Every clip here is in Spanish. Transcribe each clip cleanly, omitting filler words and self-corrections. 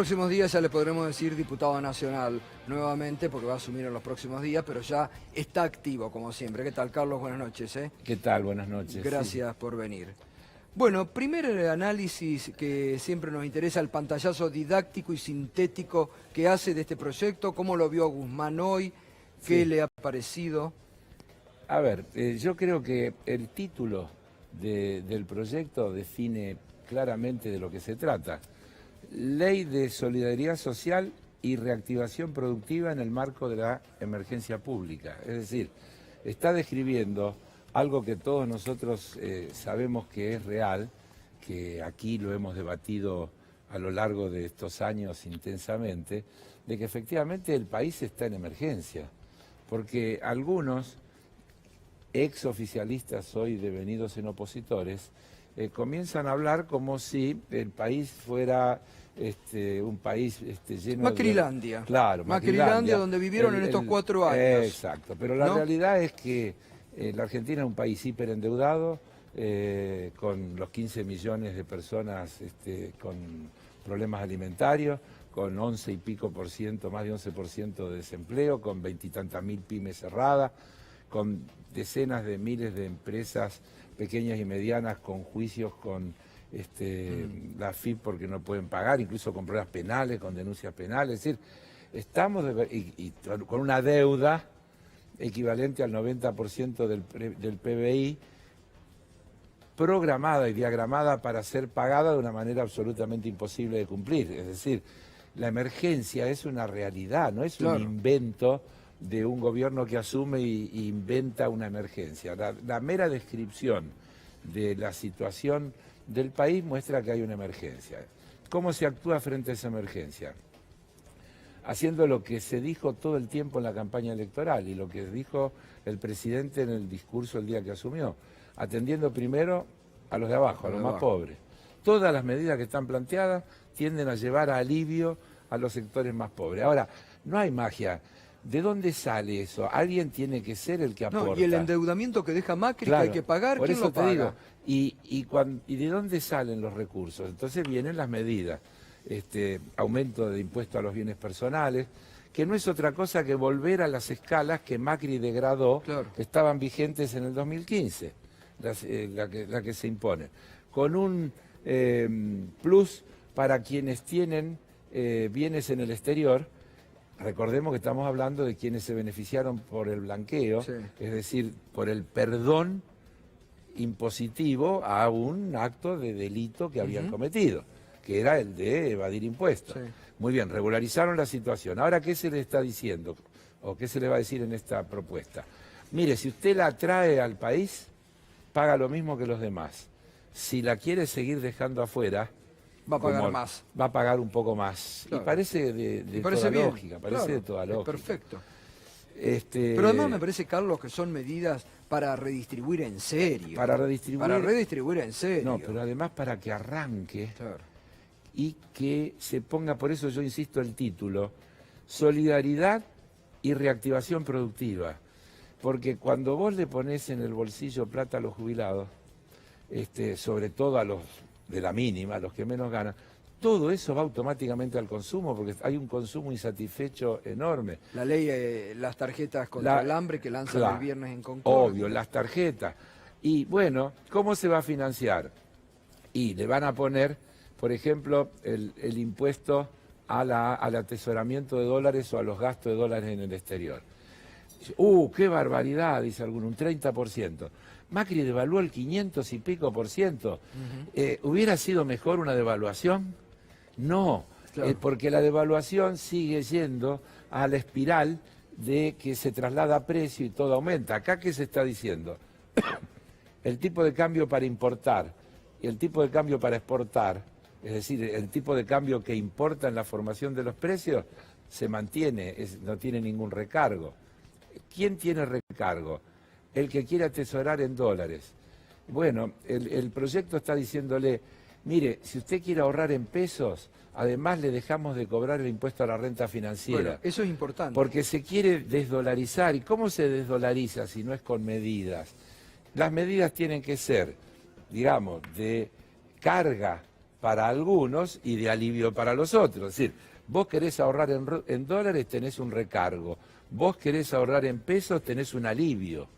próximos días ya le podremos decir diputado nacional nuevamente, porque va a asumir en los próximos días, pero ya está activo, como siempre. ¿Qué tal, Carlos? Buenas noches. ¿Qué tal? Buenas noches. Gracias por venir. Bueno, primer análisis que siempre nos interesa, el pantallazo didáctico y sintético que hace de este proyecto. ¿Cómo lo vio Guzmán hoy? ¿Qué le ha parecido? A ver, yo creo que el título del proyecto define claramente de lo que se trata. Ley de Solidaridad Social y Reactivación Productiva en el marco de la emergencia pública. Es decir, está describiendo algo que todos nosotros sabemos que es real, que aquí lo hemos debatido a lo largo de estos años intensamente, de que efectivamente el país está en emergencia, porque algunos exoficialistas hoy devenidos en opositores comienzan a hablar como si el país fuera un país lleno Macrilandia. de... Claro, Macrilandia, donde vivieron en estos 4 años. Exacto, pero la realidad es que la Argentina es un país hiperendeudado, con los 15 millones de personas con problemas alimentarios, con 11 y pico por ciento, más de 11% de desempleo, con 20 y tantas mil pymes cerradas, con decenas de miles de empresas pequeñas y medianas con juicios con la AFIP porque no pueden pagar, incluso con pruebas penales, con denuncias penales. Es decir, estamos con una deuda equivalente al 90% del PBI, programada y diagramada para ser pagada de una manera absolutamente imposible de cumplir. Es decir, la emergencia es una realidad, no es un invento de un gobierno que asume y inventa una emergencia. La mera descripción de la situación del país muestra que hay una emergencia. ¿Cómo se actúa frente a esa emergencia? Haciendo lo que se dijo todo el tiempo en la campaña electoral y lo que dijo el presidente en el discurso el día que asumió, atendiendo primero a los de abajo, a los más pobres. Todas las medidas que están planteadas tienden a llevar a alivio a los sectores más pobres. Ahora, no hay magia. ¿De dónde sale eso? Alguien tiene que ser el que aporta. No, y el endeudamiento que deja Macri, que hay que pagar, ¿quién lo paga? Digo, ¿y de dónde salen los recursos? Entonces vienen las medidas. Aumento de impuestos a los bienes personales, que no es otra cosa que volver a las escalas que Macri degradó, que estaban vigentes en el 2015, la que se impone. Con un plus para quienes tienen bienes en el exterior. Recordemos que estamos hablando de quienes se beneficiaron por el blanqueo, es decir, por el perdón impositivo a un acto de delito que habían cometido, que era el de evadir impuestos. Muy bien, regularizaron la situación. Ahora, ¿qué se le está diciendo? ¿O qué se le va a decir en esta propuesta? Mire, si usted la trae al país, paga lo mismo que los demás. Si la quiere seguir dejando afuera, va a pagar más. Va a pagar un poco más. Y parece de toda lógica, parece de toda lógica. Perfecto. Pero además me parece, Carlos, que son medidas para redistribuir en serio. Para redistribuir en serio. No, pero además para que arranque y que se ponga, por eso yo insisto el título, Solidaridad y Reactivación Productiva. Porque cuando vos le ponés en el bolsillo plata a los jubilados, sobre todo a los de la mínima, los que menos ganan, todo eso va automáticamente al consumo, porque hay un consumo insatisfecho enorme. La ley, las tarjetas contra el hambre que lanzan el viernes en Concordia. Obvio, las tarjetas. Y bueno, ¿cómo se va a financiar? Y le van a poner, por ejemplo, el impuesto al atesoramiento de dólares o a los gastos de dólares en el exterior. ¡Qué barbaridad!, dice alguno, un 30%. Macri devaluó el 500 y pico por ciento. ¿Hubiera sido mejor una devaluación? No, porque la devaluación sigue yendo a la espiral de que se traslada a precio y todo aumenta. ¿Acá qué se está diciendo? El tipo de cambio para importar y el tipo de cambio para exportar, es decir, el tipo de cambio que importa en la formación de los precios, se mantiene, no tiene ningún recargo. ¿Quién tiene recargo? El que quiere atesorar en dólares. Bueno, el proyecto está diciéndole, mire, si usted quiere ahorrar en pesos, además le dejamos de cobrar el impuesto a la renta financiera. Bueno, eso es importante. Porque se quiere desdolarizar. ¿Y cómo se desdolariza si no es con medidas? Las medidas tienen que ser, digamos, de carga para algunos y de alivio para los otros. Es decir, vos querés ahorrar en dólares, tenés un recargo. Vos querés ahorrar en pesos, tenés un alivio.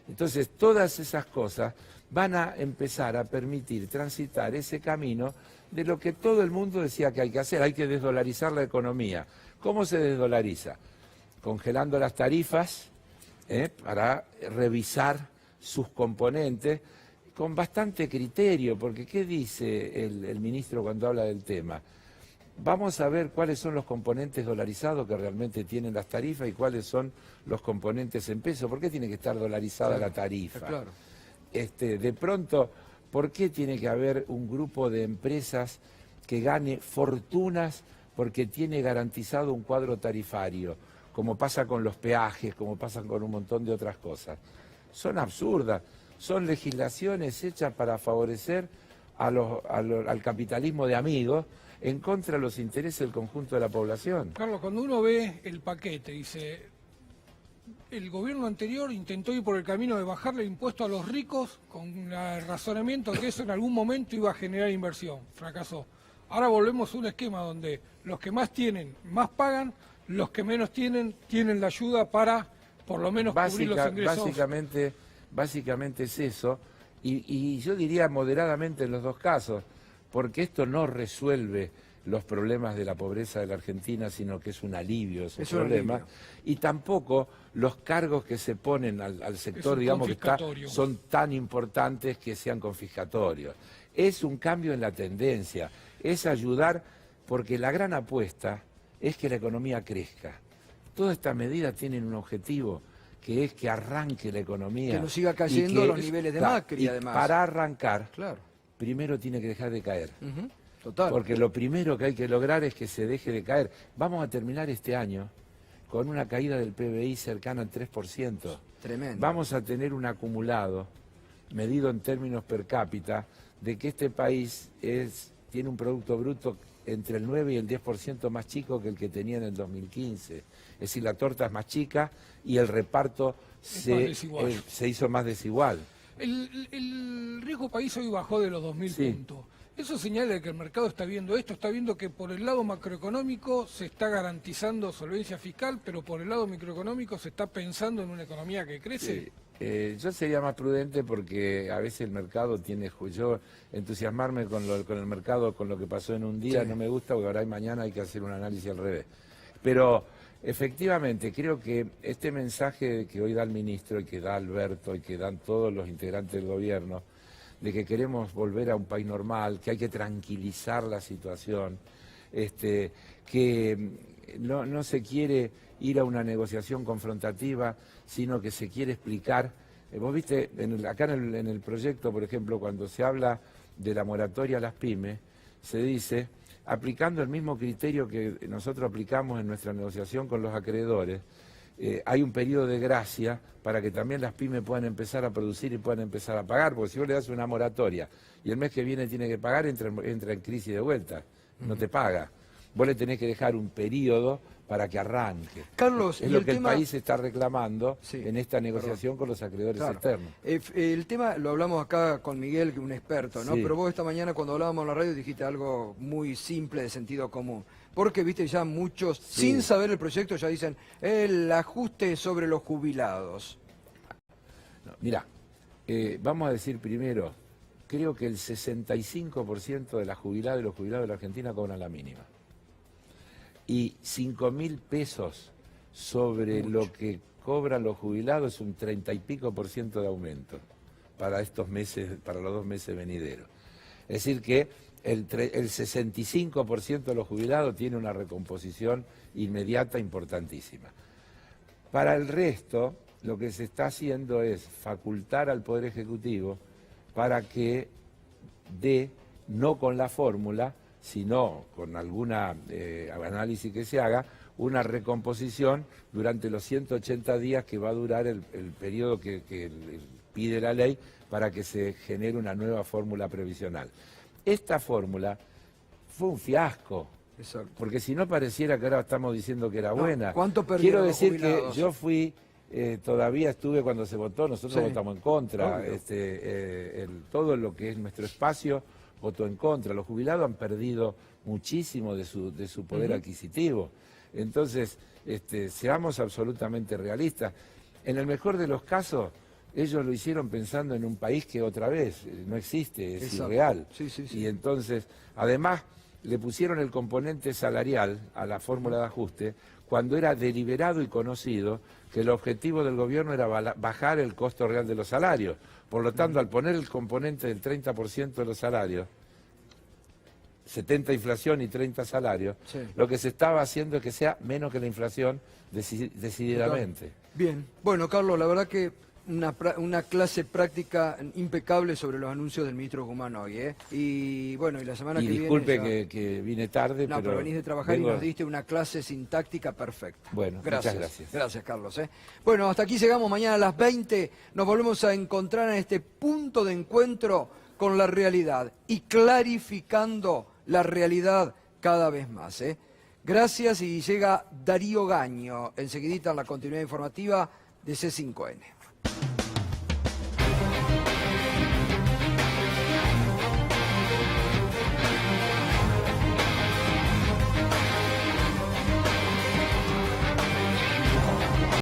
Entonces, todas esas cosas van a empezar a permitir transitar ese camino de lo que todo el mundo decía que hay que hacer. Hay que desdolarizar la economía. ¿Cómo se desdolariza? Congelando las tarifas para revisar sus componentes con bastante criterio, porque ¿qué dice el ministro cuando habla del tema? Vamos a ver cuáles son los componentes dolarizados que realmente tienen las tarifas y cuáles son los componentes en peso. ¿Por qué tiene que estar dolarizada la tarifa? Claro. De pronto, ¿por qué tiene que haber un grupo de empresas que gane fortunas porque tiene garantizado un cuadro tarifario, como pasa con los peajes, como pasa con un montón de otras cosas? Son absurdas, son legislaciones hechas para favorecer al capitalismo de amigos en contra de los intereses del conjunto de la población. Carlos, cuando uno ve el paquete, dice, el gobierno anterior intentó ir por el camino de bajarle el impuesto a los ricos con el razonamiento de que eso en algún momento iba a generar inversión. Fracasó. Ahora volvemos a un esquema donde los que más tienen, más pagan, los que menos tienen la ayuda para por lo menos cubrir los ingresos. Básicamente es eso, y yo diría moderadamente en los dos casos, porque esto no resuelve los problemas de la pobreza de la Argentina, sino que es un alivio a esos problemas, y tampoco los cargos que se ponen al sector, digamos, que son tan importantes que sean confiscatorios. Es un cambio en la tendencia, es ayudar, porque la gran apuesta es que la economía crezca. Todas estas medidas tienen un objetivo, que es que arranque la economía. Que no siga cayendo a los niveles de Macri, además. Para arrancar, claro, primero tiene que dejar de caer. Total. Porque lo primero que hay que lograr es que se deje de caer. Vamos a terminar este año con una caída del PBI cercana al 3%. Tremendo. Vamos a tener un acumulado, medido en términos per cápita, de que este país tiene un Producto Bruto entre el 9 y el 10% más chico que el que tenía en el 2015. Es decir, la torta es más chica y el reparto se hizo más desigual. El riesgo país hoy bajó de los 2.000 puntos. Eso señala que el mercado está viendo esto, está viendo que por el lado macroeconómico se está garantizando solvencia fiscal, pero por el lado microeconómico se está pensando en una economía que crece. Yo sería más prudente porque a veces el mercado tiene... Yo entusiasmarme con el mercado, con lo que pasó en un día, no me gusta, porque ahora y mañana hay que hacer un análisis al revés. Pero efectivamente creo que este mensaje que hoy da el ministro y que da Alberto y que dan todos los integrantes del gobierno, de que queremos volver a un país normal, que hay que tranquilizar la situación, que no se quiere ir a una negociación confrontativa, sino que se quiere explicar. Vos viste, acá en el proyecto, por ejemplo, cuando se habla de la moratoria a las pymes, se dice, aplicando el mismo criterio que nosotros aplicamos en nuestra negociación con los acreedores, hay un periodo de gracia para que también las pymes puedan empezar a producir y puedan empezar a pagar, porque si vos le das una moratoria y el mes que viene tiene que pagar, entra en crisis de vuelta, no te paga. Vos le tenés que dejar un periodo para que arranque. Carlos, es lo que el país está reclamando en esta negociación con los acreedores externos. El tema lo hablamos acá con Miguel, que es un experto, ¿no? Pero vos esta mañana cuando hablábamos en la radio dijiste algo muy simple de sentido común. Porque, viste, ya muchos, sin saber el proyecto, ya dicen el ajuste sobre los jubilados. No, mirá, vamos a decir primero, creo que el 65% de las jubiladas y los jubilados de la Argentina cobran la mínima. Y 5.000 pesos sobre lo que cobran los jubilados es un 30 y pico % de aumento para estos meses, para los 2 meses venideros. Es decir que el 65% de los jubilados tiene una recomposición inmediata importantísima. Para el resto, lo que se está haciendo es facultar al Poder Ejecutivo para que dé, no con la fórmula, sino con alguna análisis que se haga, una recomposición durante los 180 días que va a durar el periodo que pide la ley para que se genere una nueva fórmula previsional. Esta fórmula fue un fiasco, porque si no pareciera que ahora estamos diciendo que era buena. ¿Cuánto perdieron los jubilados? Quiero decir que yo fui, todavía estuve cuando se votó, nosotros votamos en contra, todo lo que es nuestro espacio votó en contra. Los jubilados han perdido muchísimo de su poder adquisitivo. Entonces, seamos absolutamente realistas. En el mejor de los casos, ellos lo hicieron pensando en un país que otra vez no existe, es irreal. Sí, sí, sí. Y entonces, además, le pusieron el componente salarial a la fórmula de ajuste cuando era deliberado y conocido que el objetivo del gobierno era bajar el costo real de los salarios. Por lo tanto, al poner el componente del 30% de los salarios, 70 inflación y 30 salarios, Sí. lo que se estaba haciendo es que sea menos que la inflación decididamente. Bien. Bueno, Carlos, la verdad que una clase práctica impecable sobre los anuncios del ministro Guzmán hoy, ¿eh? Y bueno, y la semana Y que disculpe viene... que vine tarde, No, pero venís de trabajar vengo- y nos diste una clase sintáctica perfecta. Bueno, gracias. muchas gracias. Gracias, Carlos. Bueno, hasta aquí llegamos. Mañana a las 20 nos volvemos a encontrar en este punto de encuentro con la realidad y clarificando la realidad cada vez más. Gracias, y llega Darío Gaño enseguidita en la continuidad informativa de C5N.